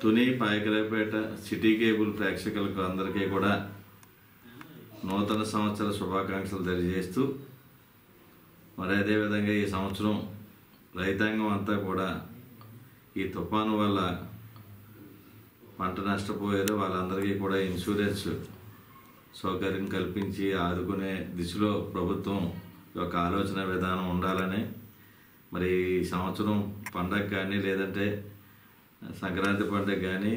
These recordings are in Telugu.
తుని పాయకరావుపేట సిటీ కేబుల్ ప్రేక్షకులకు అందరికీ కూడా నూతన సంవత్సర శుభాకాంక్షలు తెలియజేస్తూ మరి అదేవిధంగా ఈ సంవత్సరం రైతాంగం అంతా కూడా ఈ తుఫాను వల్ల పంట నష్టపోయారు వాళ్ళందరికీ కూడా ఇన్సూరెన్స్ సౌకర్యం కల్పించి ఆదుకునే దిశలో ప్రభుత్వం యొక్క ఆలోచన విధానం ఉండాలని మరి ఈ సంవత్సరం పండగ కానీ లేదంటే సంక్రాంతి పండుగ కానీ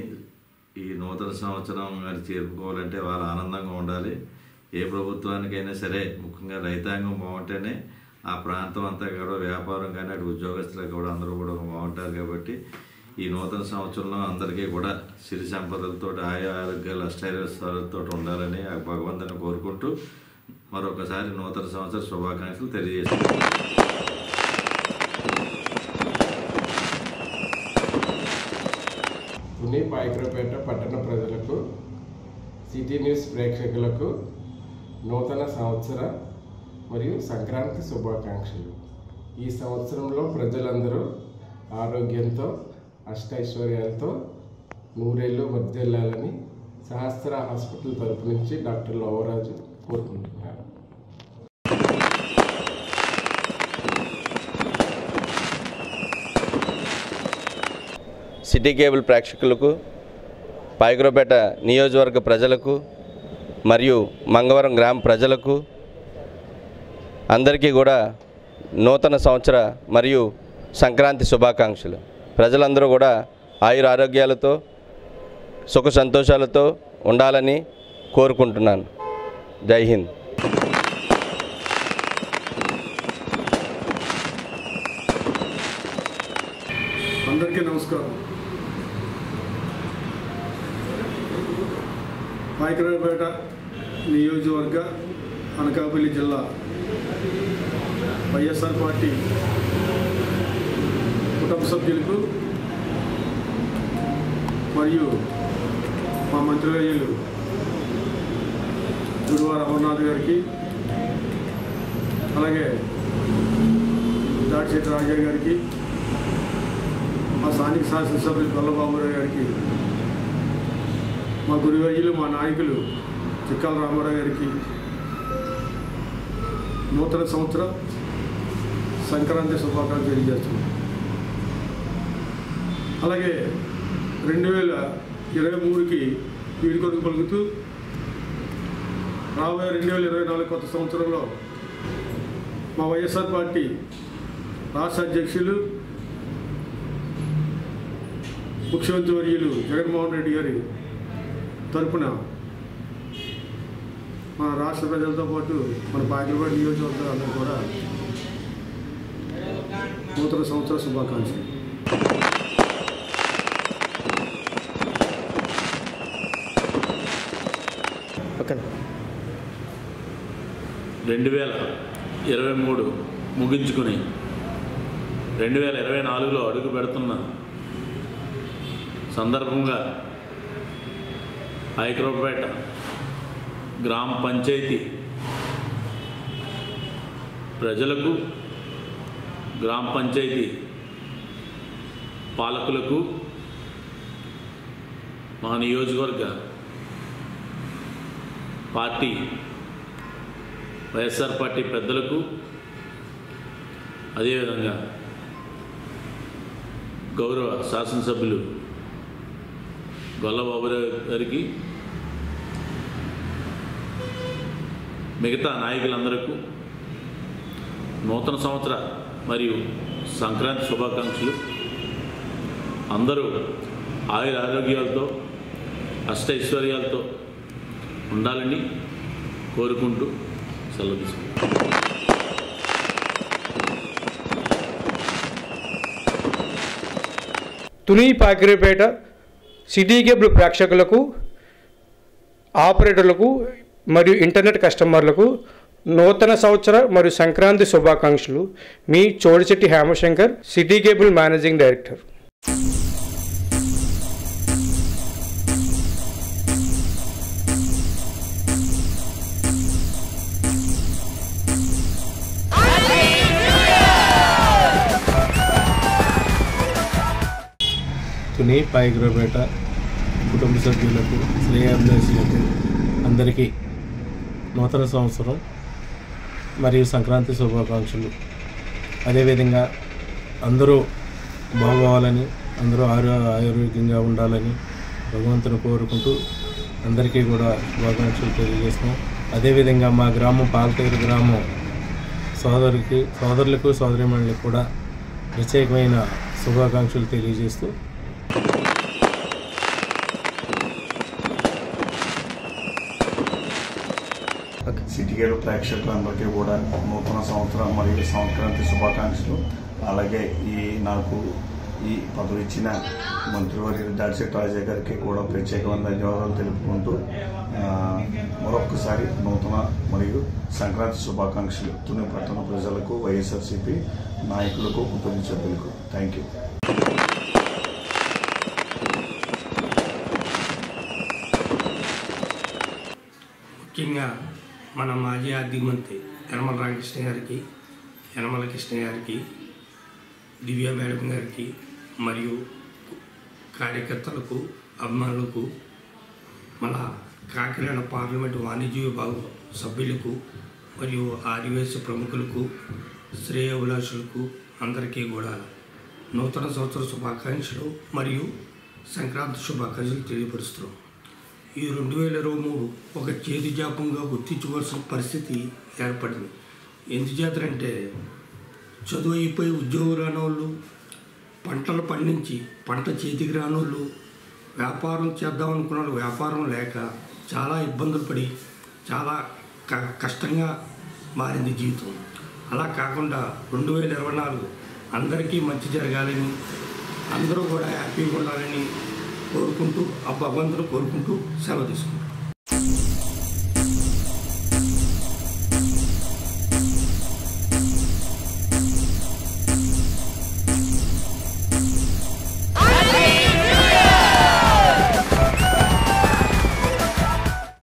ఈ నూతన సంవత్సరం మరి చేరుకోవాలంటే వాళ్ళు ఆనందంగా ఉండాలి. ఏ ప్రభుత్వానికైనా సరే ముఖ్యంగా రైతాంగం బాగుంటేనే ఆ ప్రాంతం అంతా కూడా వ్యాపారం కానీ అటు ఉద్యోగస్తులకు కూడా అందరూ కూడా బాగుంటారు. కాబట్టి ఈ నూతన సంవత్సరంలో అందరికీ కూడా సిరి సంపదలతో ఆరోగ్యాలు అష్టైశ్వర్యాలతో ఉండాలని ఆ భగవంతుని కోరుకుంటూ మరొకసారి నూతన సంవత్సర శుభాకాంక్షలు తెలియజేస్తున్నాను. తుని పాయకరావుపేట పట్టణ ప్రజలకు సిటీ న్యూస్ ప్రేక్షకులకు నూతన సంవత్సర మరియు సంక్రాంతి శుభాకాంక్షలు. ఈ సంవత్సరంలో ప్రజలందరూ ఆరోగ్యంతో అష్టైశ్వర్యాలతో నూరేళ్ళు వర్ధిల్లాలని సహస్ర హాస్పిటల్ తరపు నుంచి డాక్టర్ లోవరాజు కోరుకుంటున్నారు. సిటీ కేబుల్ ప్రేక్షకులకు, పాయకరావుపేట నియోజకవర్గ ప్రజలకు మరియు మంగవరం గ్రామ ప్రజలకు అందరికీ కూడా నూతన సంవత్సర మరియు సంక్రాంతి శుభాకాంక్షలు. ప్రజలందరూ కూడా ఆయుర ఆరోగ్యాలతో సుఖ సంతోషాలతో ఉండాలని కోరుకుంటున్నాను. జై హింద్. అందరికీ నమస్కారం. పాయకరావుపేట నియోజకవర్గ అనకాపల్లి జిల్లా వైఎస్ఆర్ పార్టీ కుటుంబ సభ్యులకు మరియు మా మంత్రివర్యులు గురువార అమర్నాథ్ గారికి, అలాగే దాడిశెట్టి రాజా గారికి, మా స్థానిక శాసనసభ్యులు గొల్లబాబురావు గారికి, మా గురువర్యులు మా నాయకులు చిక్కాల రామారావు గారికి నూతన సంవత్సర సంక్రాంతి శుభాకాంక్షలు తెలియజేస్తున్నాం. అలాగే 2023కి వీడుకొరకు పలుకుతూ రాబోయే 2024 కొత్త సంవత్సరంలో మా వైఎస్ఆర్ పార్టీ రాష్ట్ర అధ్యక్షులు ముఖ్యమంత్రి వర్యులు జగన్మోహన్ రెడ్డి గారి తరపున మన రాష్ట్ర ప్రజలతో పాటు మన పాయకరావుపేట నియోజకవర్గాలందరూ కూడా నూతన సంవత్సర శుభాకాంక్షలు. ఓకే. 2023 ముగించుకుని 2024లో అడుగు పెడుతున్న సందర్భంగా పాయకరావుపేట గ్రామ పంచాయతీ ప్రజలకు, గ్రామ పంచాయతీ పాలకులకు, మా నియోజకవర్గ పార్టీ వైఎస్ఆర్ పార్టీ పెద్దలకు, అదేవిధంగా గౌరవ శాసనసభ్యులు గొల్లబాబురావు గారికి, మిగతా నాయకులందరికీ నూతన సంవత్సర మరియు సంక్రాంతి శుభాకాంక్షలు. అందరూ ఆయుర ఆరోగ్యాలతో అష్టైశ్వర్యాలతో ఉండాలని కోరుకుంటూ సెలవు తీసుకుంటాం. తుని పాయకరావుపేట సిటీ కేబుల్ ప్రేక్షకులకు, ఆపరేటర్లకు మరియు ఇంటర్నెట్ కస్టమర్లకు నూతన సంవత్సర మరియు సంక్రాంతి శుభాకాంక్షలు. మీ Chodisetti Hemashankar, city cable managing director. Tuni Payigrapeta కుటుంబ సభ్యులకు శ్రేయాభిలాషులకు అందరికీ నూతన సంవత్సరం మరియు సంక్రాంతి శుభాకాంక్షలు. అదేవిధంగా అందరూ బాగోవాలని, అందరూ ఆరోగ్యంగా ఉండాలని భగవంతుని కోరుకుంటూ అందరికీ కూడా శుభాకాంక్షలు తెలియజేస్తున్నాం. అదేవిధంగా మా గ్రామం పాలతీరు గ్రామం సోదరులకు సోదరీమణులకు కూడా ప్రత్యేకమైన శుభాకాంక్షలు తెలియజేస్తూ సిటీ కేబుల్ ప్రేక్షకులందరికీ కూడా నూతన సంవత్సరం మరియు సంక్రాంతి శుభాకాంక్షలు. అలాగే నాకు ఈ పదవి ఇచ్చిన మంత్రివర్యులు దాడిశెట్టి రాజా గారికి కూడా ప్రత్యేకమైన ధన్యవాదాలు తెలుపుకుంటూ మరొక్కసారి నూతన మరియు సంక్రాంతి శుభాకాంక్షలు తుని పట్టణ ప్రజలకు, వైఎస్ఆర్సీపీ నాయకులకు, కుటుంబ సభ్యులకు. Thank you. ముఖ్యంగా మన మాజీ ఆర్థిక మంత్రి యనమల రామకృష్ణ గారికి, యనమల కృష్ణ గారికి, దివ్య మేడం గారికి మరియు కార్యకర్తలకు, అభిమానులకు, మన కాకినాడ పార్లమెంటు వాణిజ్య విభాగం సభ్యులకు మరియు ఆదివాసీ ప్రముఖులకు, శ్రేయోభిలాషులకు అందరికీ కూడా నూతన సంవత్సర శుభాకాంక్షలు మరియు సంక్రాంతి శుభాకాంక్షలు తెలియపరుస్తున్నాం. ఈ 2023 ఒక చేదు జాపంగా గుర్తించుకోవాల్సిన పరిస్థితి ఏర్పడింది. ఎందుచేతంటే చదువు అయిపోయి ఉద్యోగం రాని వాళ్ళు, పంటలు పండించి పంట చేతికి రాని వాళ్ళు, వ్యాపారం చేద్దామనుకున్న వాళ్ళు వ్యాపారం లేక చాలా ఇబ్బందులు పడి చాలా కష్టంగా మారింది జీవితం. అలా కాకుండా 2024 అందరికీ మంచి జరగాలని, అందరూ కూడా హ్యాపీగా ఉండాలని కోరుకుంటూ, ఆ భగవంతుడు కోరుకుంటూ సెలవు తీసుకుంటాం.